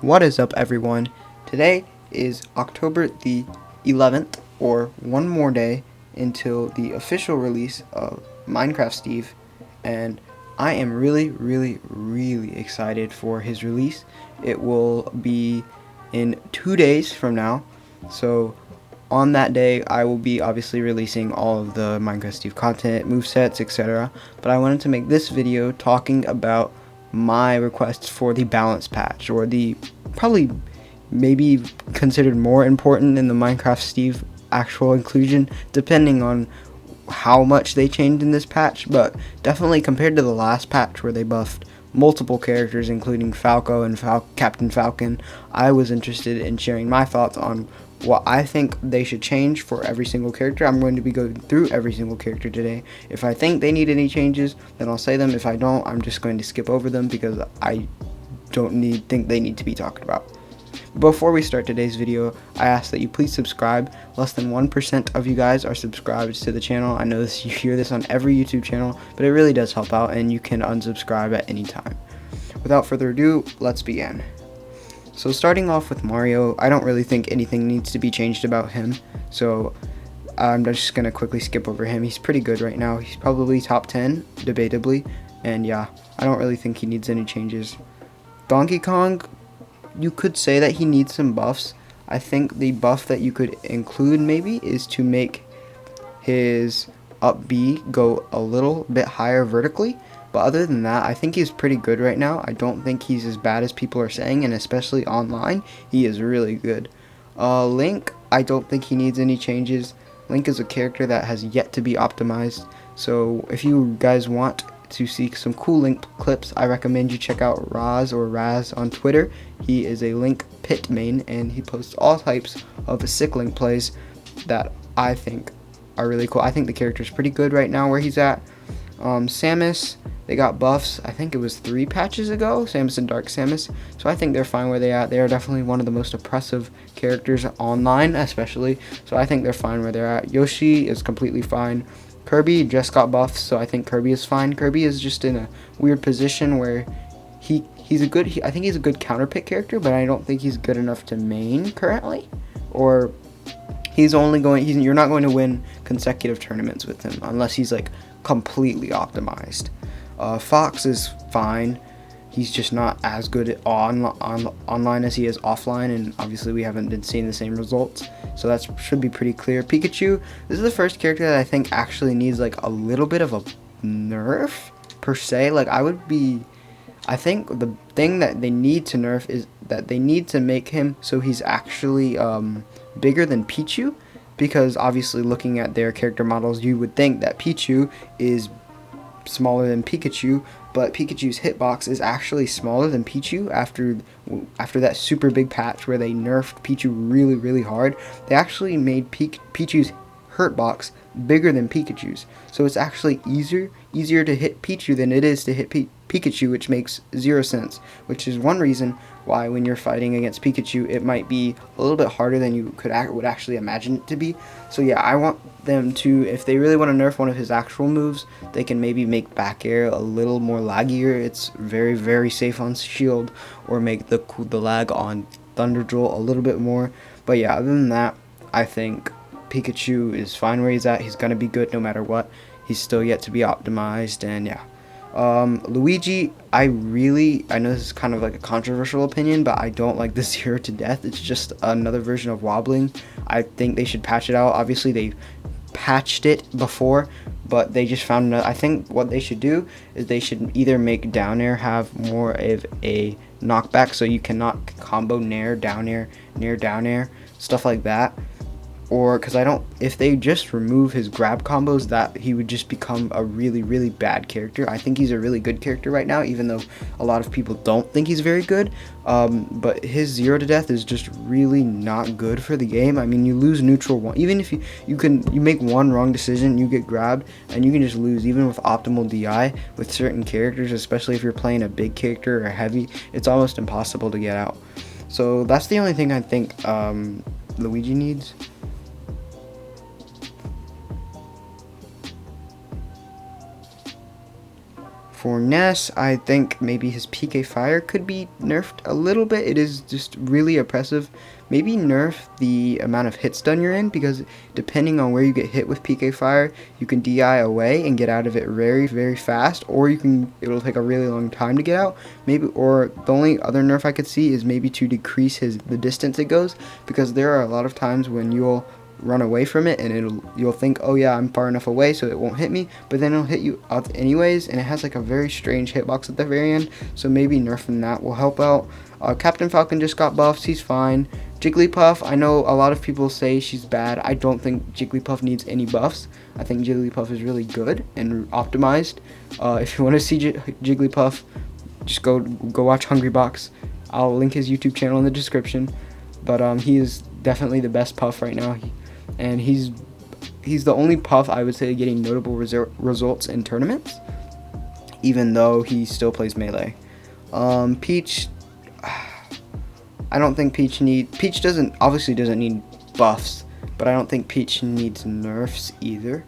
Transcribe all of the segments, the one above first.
What is up, everyone? Today is October the 11th, or one more day until the official release of Minecraft Steve, and I am really excited for his release. It will be in 2 days from now, so on that day I will be obviously releasing all of the Minecraft Steve content, movesets, etc. But I wanted to make this video talking about my requests for the balance patch, or the probably maybe considered more important than the Minecraft Steve actual inclusion, depending on how much they changed in this patch. But definitely compared to the last patch where they buffed multiple characters including Falco and Captain Falcon, I was interested in sharing my thoughts on what I think they should change for every single character. I'm going to be going through every single character today. If I think they need any changes, then I'll say them. If I don't, I'm just going to skip over them because I don't think they need to be talked about. Before we start today's video, I ask that you please subscribe. Less than 1% of you guys are subscribed to the channel. I know you hear this on every YouTube channel, but it really does help out, and you can unsubscribe at any time. Without further ado, let's begin. So starting off with Mario, I don't really think anything needs to be changed about him, so I'm just going to quickly skip over him. He's pretty good right now. He's probably top 10, debatably, and yeah, I don't really think he needs any changes. Donkey Kong, you could say that he needs some buffs. I think the buff that you could include maybe is to make his up B go a little bit higher vertically. But other than that, I think he's pretty good right now. I don't think he's as bad as people are saying, and especially online, he is really good. Link, I don't think he needs any changes. Link is a character that has yet to be optimized, so if you guys want to see some cool Link clips, I recommend you check out Raz on Twitter. He is a Link pit main, and he posts all types of sick Link plays that I think are really cool. I think the character is pretty good right now where he's at. Samus, they got buffs, I think it was 3 patches ago, Samus and Dark Samus, so I think they're fine where they're at. They are definitely one of the most oppressive characters online, especially, so I think they're fine where they're at. Yoshi is completely fine. Kirby just got buffs, so I think Kirby is fine. Kirby is just in a weird position where I think he's a good counter pick character, but I don't think he's good enough to main currently, or you're not going to win consecutive tournaments with him unless he's like completely optimized. Fox is fine. He's just not as good online as he is offline, and obviously we haven't been seeing the same results, so that should be pretty clear. Pikachu, this is the first character that I think actually needs like a little bit of a nerf per se. I think the thing that they need to nerf is that they need to make him so he's actually bigger than Pichu, because obviously looking at their character models, you would think that Pichu is smaller than Pikachu, but Pikachu's hitbox is actually smaller than Pichu after that super big patch where they nerfed Pichu really hard. They actually made Pichu's hurtbox bigger than Pikachu's, so it's actually easier to hit Pichu than it is to hit Pikachu, which makes 0 sense, which is one reason why when you're fighting against Pikachu it might be a little bit harder than you would actually imagine it to be. So yeah, I want them to, if they really want to nerf one of his actual moves, they can maybe make back air a little more laggier. It's very safe on shield, or make the lag on Thunder Jolt a little bit more. But yeah, other than that, I think Pikachu is fine where he's at. He's gonna be good no matter what. He's still yet to be optimized, and yeah. Luigi, I know this is kind of like a controversial opinion, but I don't like the 0 to death. It's just another version of wobbling. I think they should patch it out. Obviously they patched it before, but they just found I think what they should do is they should either make down air have more of a knockback, so you cannot combo nair, down air, nair, down air, stuff like that. Or, because if they just remove his grab combos, that he would just become a really bad character. I think he's a really good character right now, even though a lot of people don't think he's very good. But his 0 to death is just really not good for the game. I mean, you lose neutral one, even if you make one wrong decision, you get grabbed, and you can just lose even with optimal DI with certain characters, especially if you're playing a big character or heavy. It's almost impossible to get out. So that's the only thing I think Luigi needs. For Ness, I think maybe his PK Fire could be nerfed a little bit. It is just really oppressive. Maybe nerf the amount of hit stun you're in, because depending on where you get hit with PK Fire, you can DI away and get out of it very, very fast, or it'll take a really long time to get out. Maybe, or the only other nerf I could see is maybe to decrease the distance it goes, because there are a lot of times when you'll run away from it and you'll think, oh yeah, I'm far enough away so it won't hit me, but then it'll hit you up anyways, and it has like a very strange hitbox at the very end, so maybe nerfing that will help out. Captain Falcon just got buffs, he's fine. Jigglypuff, I know a lot of people say she's bad. I don't think Jigglypuff needs any buffs. I think Jigglypuff is really good and optimized. If you want to see Jigglypuff, just go watch Hungry Box. I'll link his YouTube channel in the description, but he is definitely the best Puff right now. And he's the only Puff I would say getting notable results in tournaments, even though he still plays melee. Peach, I don't think Peach obviously doesn't need buffs, but I don't think Peach needs nerfs either,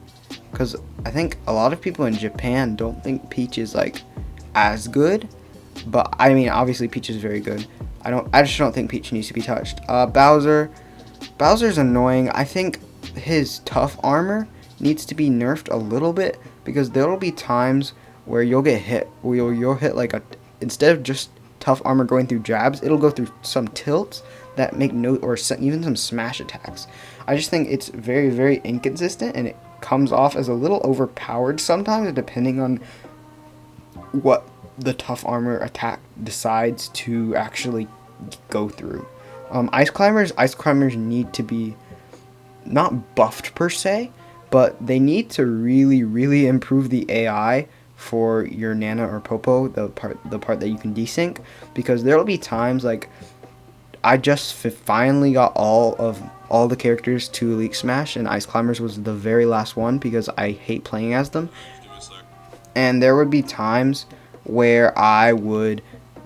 because I think a lot of people in Japan don't think Peach is like as good, but I mean obviously Peach is very good. I just don't think Peach needs to be touched. Bowser's annoying. I think his tough armor needs to be nerfed a little bit, because there will be times where you'll get hit, where you'll hit like instead of just tough armor going through jabs, it'll go through some tilts that make even some smash attacks. I just think it's very, very inconsistent, and it comes off as a little overpowered sometimes, depending on what the tough armor attack decides to actually go through. Ice climbers need to be not buffed per se, but they need to really, really improve the AI for your Nana or Popo, the part that you can desync, because there will be times like I just finally got all the characters to Elite Smash, and Ice Climbers was the very last one because I hate playing as them. And there would be times where I would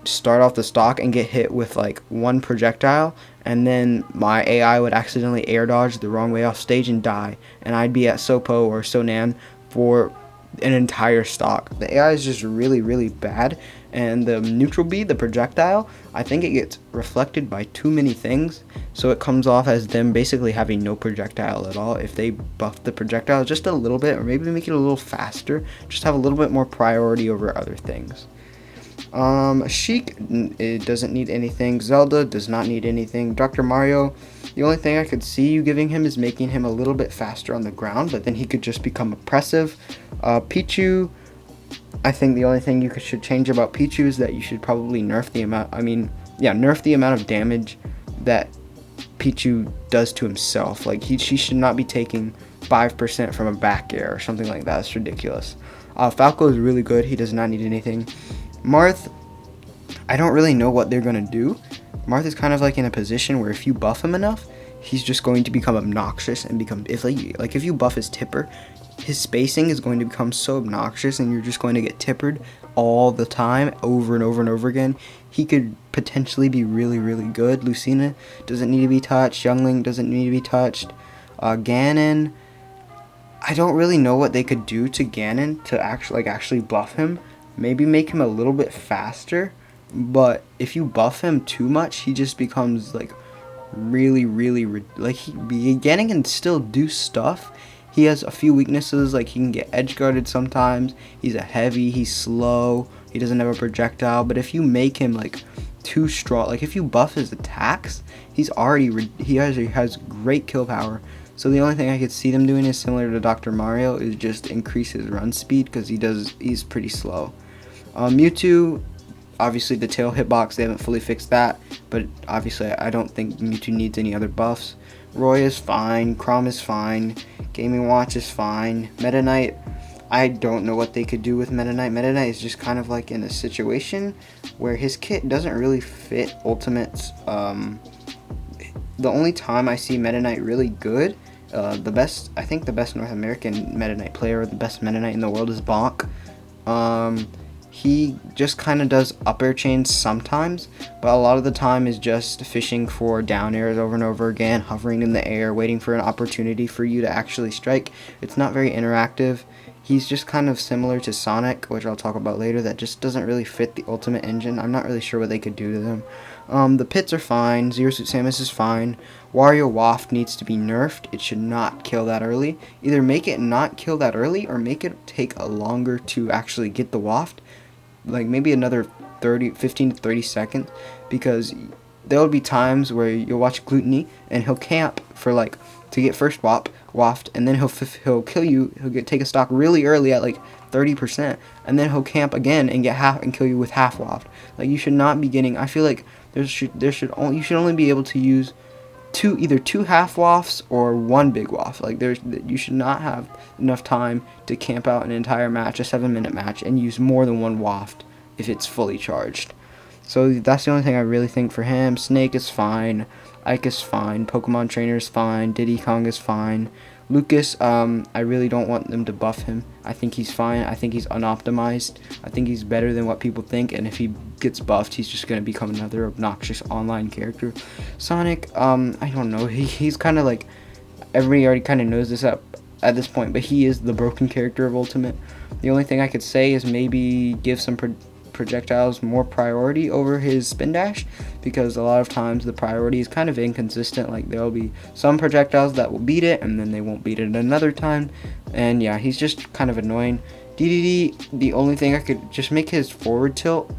start off the stock and get hit with like one projectile, and then my AI would accidentally air dodge the wrong way off stage and die, and I'd be at Sopo or Sonan for an entire stock. The AI is just really, really bad, and the neutral B, the projectile, I think it gets reflected by too many things, so it comes off as them basically having no projectile at all. If they buff the projectile just a little bit, or maybe make it a little faster, just have a little bit more priority over other things. Sheik, it doesn't need anything. Zelda does not need anything. Dr. Mario, the only thing I could see you giving him is making him a little bit faster on the ground, but then he could just become oppressive. Pichu, I think the only thing you should change about Pichu is that you should probably nerf the amount of damage that Pichu does to himself. Like, she should not be taking 5% from a back air or something like that. It's ridiculous. Falco is really good. He does not need anything. Marth, I don't really know what they're going to do. Marth is kind of like in a position where if you buff him enough, he's just going to become obnoxious and if you buff his tipper, his spacing is going to become so obnoxious and you're just going to get tippered all the time, over and over and over again. He could potentially be really, really good. Lucina doesn't need to be touched. Youngling doesn't need to be touched. Gannon, I don't really know what they could do to Gannon to actually buff him. Maybe make him a little bit faster, but if you buff him too much, he just becomes like really, really Gannon can still do stuff. He has a few weaknesses, like he can get edge guarded sometimes. He's a heavy, he's slow, he doesn't have a projectile. But if you make him like too strong, like if you buff his attacks, he has great kill power. So the only thing I could see them doing is similar to Dr. Mario, is just increase his run speed, because he's pretty slow. Mewtwo, obviously the tail hitbox, they haven't fully fixed that, but obviously I don't think Mewtwo needs any other buffs. Roy is fine, Chrom is fine, Gaming Watch is fine. Meta Knight, I don't know what they could do with Meta Knight. Meta Knight is just kind of like in a situation where his kit doesn't really fit Ultimate's. The only time I see Meta Knight really good, I think the best North American Meta Knight player, or the best Meta Knight in the world, is Bonk. He just kind of does up air chains sometimes, but a lot of the time is just fishing for down airs over and over again, hovering in the air, waiting for an opportunity for you to actually strike. It's not very interactive. He's just kind of similar to Sonic, which I'll talk about later, that just doesn't really fit the Ultimate Engine. I'm not really sure what they could do to them. The pits are fine. Zero Suit Samus is fine. Wario Waft needs to be nerfed. It should not kill that early. Either make it not kill that early, or make it take a longer to actually get the waft. Like maybe another 15 to 30 seconds, because there'll be times where you'll watch Gluttony and he'll camp for like to get first waft, and then he'll kill you. Take a stock really early at like 30%, and then he'll camp again and get half and kill you with half waft. Like you should not be getting. I feel like you should only be able to use either two half wafts or one big waft. Like you should not have enough time to camp out an entire match, a 7-minute match, and use more than one waft if it's fully charged. So that's the only thing I really think for him. Snake is fine. Ike is fine. Pokemon Trainer is fine. Diddy Kong is fine. Lucas, I really don't want them to buff him. I think he's fine. I think he's unoptimized. I think he's better than what people think, and if he gets buffed, he's just going to become another obnoxious online character. Sonic, I don't know. He's kind of like, everybody already kind of knows this at this point, but he is the broken character of Ultimate. The only thing I could say is maybe give some projectiles more priority over his spin dash, because a lot of times the priority is kind of inconsistent. Like there'll be some projectiles that will beat it and then they won't beat it another time, and yeah, he's just kind of annoying. DDD, the only thing I could just make his forward tilt,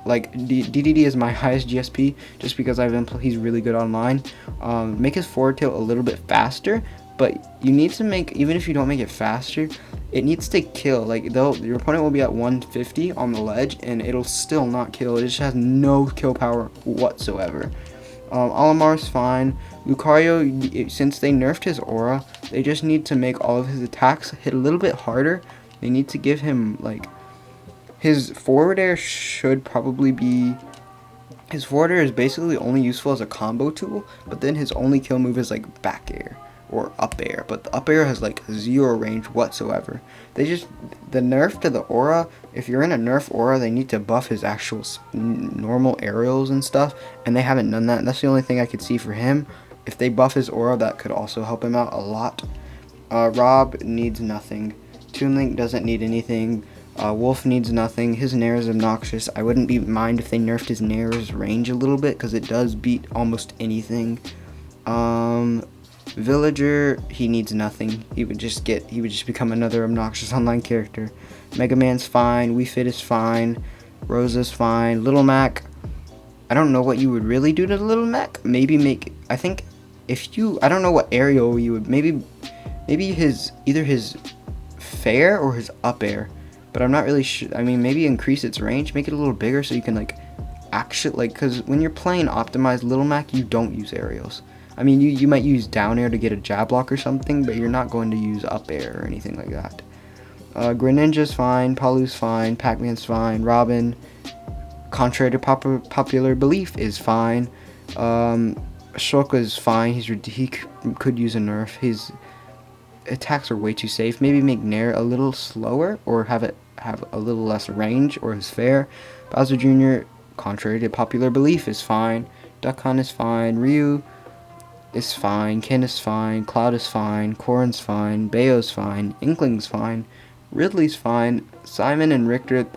like DDD is my highest GSP just because he's really good online. Make his forward tilt a little bit faster, but you need to make, even if you don't make it faster, it needs to kill. Like your opponent will be at 150 on the ledge and it'll still not kill. It just has no kill power whatsoever. Olimar's fine. Lucario, since they nerfed his aura, they just need to make all of his attacks hit a little bit harder. They need to give him, like, his forward air should probably be... His forward air is basically only useful as a combo tool, but then his only kill move is like back air or up air, but the up air has like 0 range whatsoever. The nerf to the aura, if you're in a nerf aura, they need to buff his actual normal aerials and stuff, and they haven't done that, and that's the only thing I could see for him. If they buff his aura, that could also help him out a lot. R.O.B needs nothing. Toon Link doesn't need anything. Wolf needs nothing. His Nair is obnoxious. I wouldn't mind if they nerfed his Nair's range a little bit, because it does beat almost anything. Villager, he needs nothing. He would just become another obnoxious online character. Mega Man's fine. Wii Fit is fine. Rosa's fine. Little Mac, I don't know what you would really do to the Little Mac. Maybe I don't know what aerial you would, maybe either his fair or his up air, but I'm not really sure. I mean, maybe increase its range, make it a little bigger so you can like actually, like, because when you're playing optimized Little Mac, you don't use aerials. I mean, you might use down air to get a jab block or something, but you're not going to use up air or anything like that. Greninja's fine, Palu's fine, Pac-Man's fine, Robin, contrary to popular belief, is fine. Shulk is fine. He could use a nerf. His attacks are way too safe. Maybe make Nair a little slower, or have a little less range, or his fair. Bowser Jr., contrary to popular belief, is fine. Duck Hunt is fine. Ryu is fine. Ken is fine. Cloud is fine. Corrin's fine. Bayo's fine. Inkling's fine. Ridley's fine. Simon and Richter,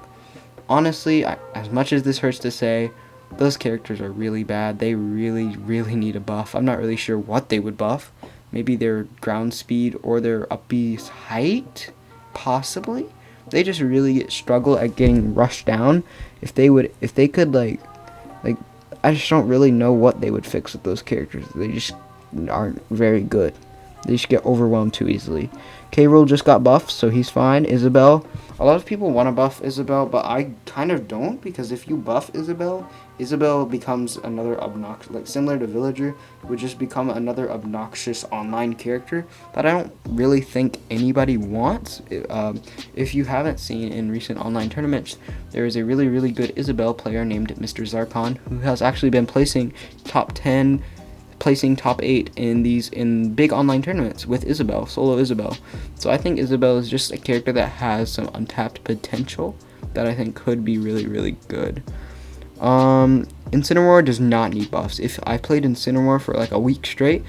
honestly, as much as this hurts to say, those characters are really bad. They really, really need a buff. I'm not really sure what they would buff. Maybe their ground speed or their up B's height, possibly. They just really struggle at getting rushed down. If they could like, I just don't really know what they would fix with those characters. They just aren't very good. They just get overwhelmed too easily. K-Rool just got buffed, so he's fine. Isabel, a lot of people want to buff Isabel, but I kind of don't, because if you buff Isabel becomes another obnoxious, like similar to Villager, would just become another obnoxious online character that I don't really think anybody wants. If you haven't seen in recent online tournaments, there is a really, really good Isabel player named Mr. Zarkon, who has actually been placing top 10, placing top 8 in big online tournaments with Isabel, solo Isabel. So I think Isabel is just a character that has some untapped potential that I think could be really, really good. Incineroar does not need buffs. If I played Incineroar for like a week straight,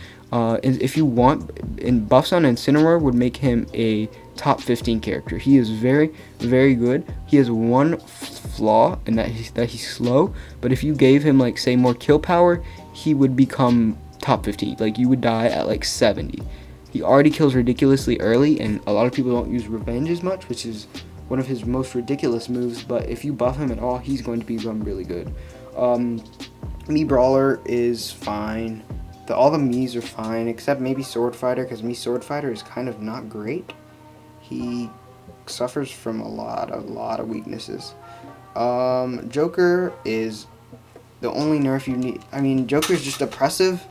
If you want, in buffs on Incineroar would make him a top 15 character. He is very, very good. He has one flaw in that he's slow, but if you gave him, like, say, more kill power, he would become top 15. Like, you would die at like 70. He already kills ridiculously early, and a lot of people don't use revenge as much, which is one of his most ridiculous moves, but if you buff him at all, he's going to become really good. Mii Brawler is fine. All the Miis are fine, except maybe Sword Fighter, because Mii Sword Fighter is kind of not great. He suffers from a lot of weaknesses. Joker is the only nerf you need. I mean, Joker's just oppressive.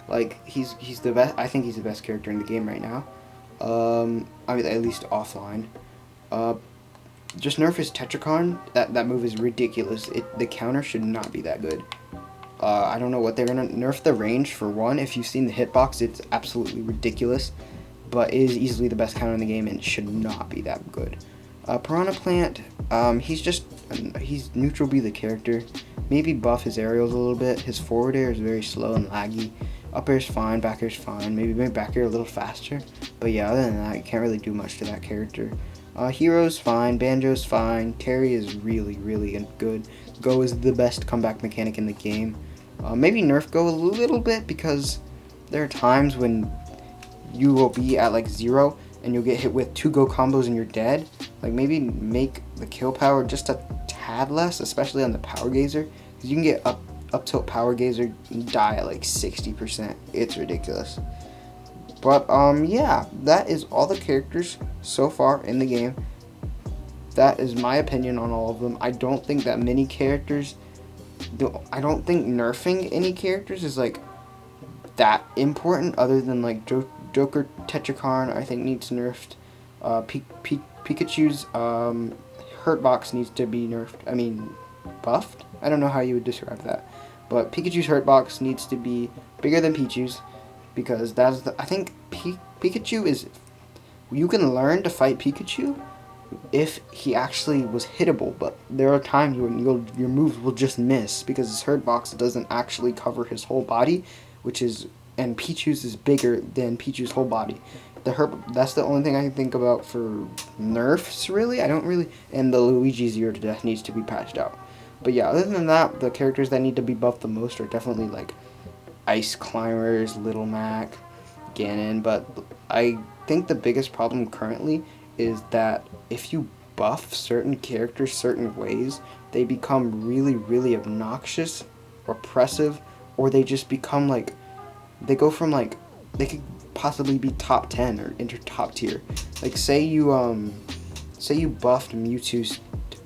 Like, he's the best. I think he's the best character in the game right now. I mean, at least offline. Just nerf his Tetrakarn. That move is ridiculous. The counter should not be that good. I don't know what they're gonna nerf the range for one. If you've seen the hitbox, it's absolutely ridiculous, but it is easily the best counter in the game and should not be that good. Piranha Plant, he's neutral B the character. Maybe buff his aerials a little bit. His forward air is very slow and laggy. Up air's fine, back air's fine. Maybe make back air a little faster. But yeah, other than that, you can't really do much to that character. Hero's fine, Banjo's fine, Terry is really, really good. Go is the best comeback mechanic in the game. Maybe nerf Go a little bit, because there are times when you will be at like 0 and you'll get hit with 2 Go combos and you're dead. Like, maybe make the kill power just a tad less, especially on the Power Gazer, because you can get up tilt Power Gazer and die at like 60%. It's ridiculous. But yeah, that is all the characters so far in the game. That is my opinion on all of them. I don't think that many characters, I don't think nerfing any characters is like that important, other than like Joker Tetrakarn, I think, needs nerfed. Pikachu's Hurtbox needs to be nerfed. I mean, buffed? I don't know how you would describe that. But Pikachu's Hurtbox needs to be bigger than Pichu's, because that's I think Pikachu is, you can learn to fight Pikachu if he actually was hittable, but there are times when your moves will just miss because his hurt box doesn't actually cover his whole body, and Pichu's is bigger than Pichu's whole body. That's the only thing I can think about for nerfs, really. And the Luigi Zero to Death needs to be patched out. But yeah, other than that, the characters that need to be buffed the most are definitely like Ice Climbers, Little Mac, Gannon, but I think the biggest problem currently is that if you buff certain characters certain ways, they become really, really obnoxious, oppressive, or they just become like, they go from like, they could possibly be top 10 or enter top tier. Like, say you buffed Mewtwo's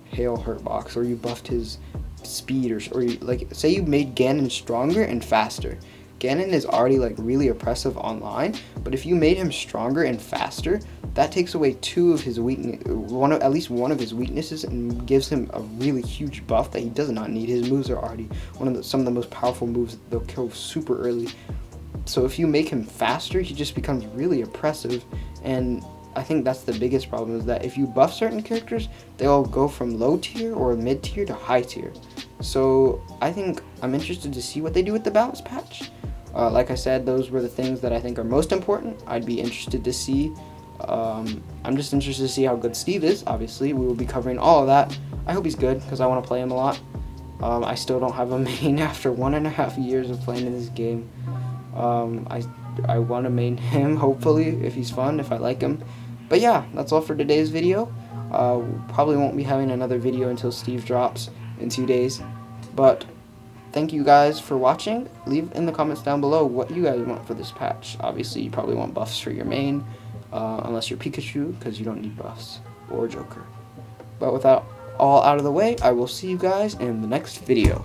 Hail Hurtbox, or you buffed his speed, or like, say you made Gannon stronger and faster. Gannon is already like really oppressive online, but if you made him stronger and faster, that takes away two of his at least one of his weaknesses, and gives him a really huge buff that he does not need. His moves are already some of the most powerful moves. They'll kill super early. So if you make him faster, he just becomes really oppressive, and I think that's the biggest problem, is that if you buff certain characters, they'll go from low tier or mid tier to high tier. So I think I'm interested to see what they do with the balance patch. Like I said, those were the things that I think are most important. I'd be interested to see. I'm just interested to see how good Steve is. Obviously, we will be covering all of that. I hope he's good, because I want to play him a lot. I still don't have a main after 1.5 years of playing in this game. I want to main him, hopefully, if he's fun, if I like him. But yeah, that's all for today's video. Probably won't be having another video until Steve drops in 2 days. But thank you guys for watching. Leave in the comments down below what you guys want for this patch. Obviously, you probably want buffs for your main, unless you're Pikachu, because you don't need buffs, or Joker. But with that all out of the way, I will see you guys in the next video.